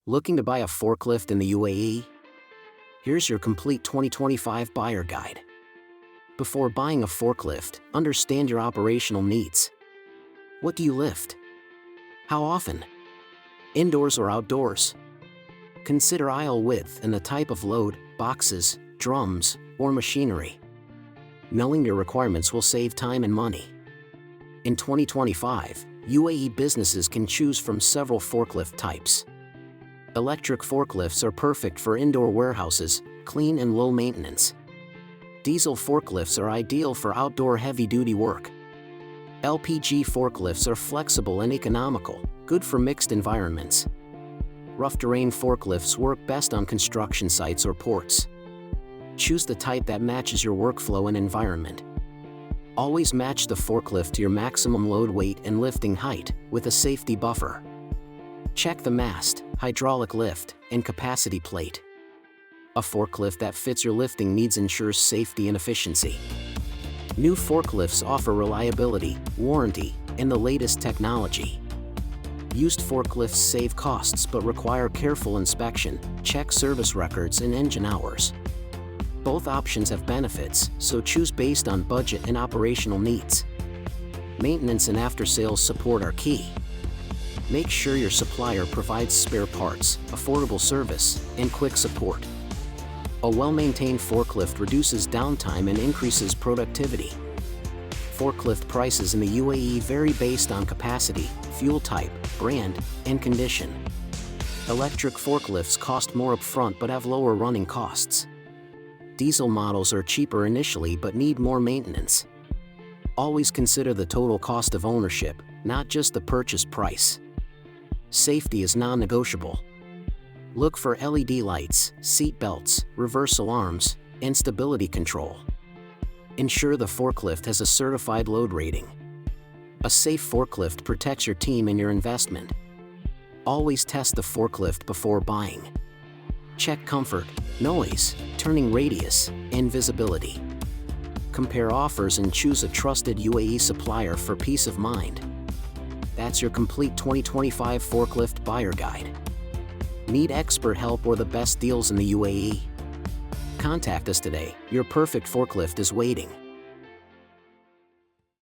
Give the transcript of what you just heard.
Looking to buy a forklift in the UAE? Here's your complete 2025 buyer guide. Before buying a forklift, understand your operational needs. What do you lift? How often? Indoors or outdoors? Consider aisle width and the type of load, boxes, drums, or machinery. Knowing your requirements will save time and money. In 2025, UAE businesses can choose from several forklift types. Electric forklifts are perfect for indoor warehouses, clean and low maintenance. Diesel forklifts are ideal for outdoor heavy-duty work. LPG forklifts are flexible and economical, good for mixed environments. Rough terrain forklifts work best on construction sites or ports. Choose the type that matches your workflow and environment. Always match the forklift to your maximum load weight and lifting height, with a safety buffer. Check the mast, hydraulic lift, and capacity plate. A forklift that fits your lifting needs ensures safety and efficiency. New forklifts offer reliability, warranty, and the latest technology. Used forklifts save costs but require careful inspection, check service records and engine hours. Both options have benefits, so choose based on budget and operational needs. Maintenance and after-sales support are key. Make sure your supplier provides spare parts, affordable service, and quick support. A well-maintained forklift reduces downtime and increases productivity. Forklift prices in the UAE vary based on capacity, fuel type, brand, and condition. Electric forklifts cost more upfront but have lower running costs. Diesel models are cheaper initially but need more maintenance. Always consider the total cost of ownership, not just the purchase price. Safety is non-negotiable. Look for LED lights, seat belts, reverse alarms, and stability control. Ensure the forklift has a certified load rating. A safe forklift protects your team and your investment. Always test the forklift before buying. Check comfort, noise, turning radius, and visibility. Compare offers and choose a trusted UAE supplier for peace of mind. That's your complete 2025 forklift buyer guide. Need expert help or the best deals in the UAE? Contact us today. Your perfect forklift is waiting.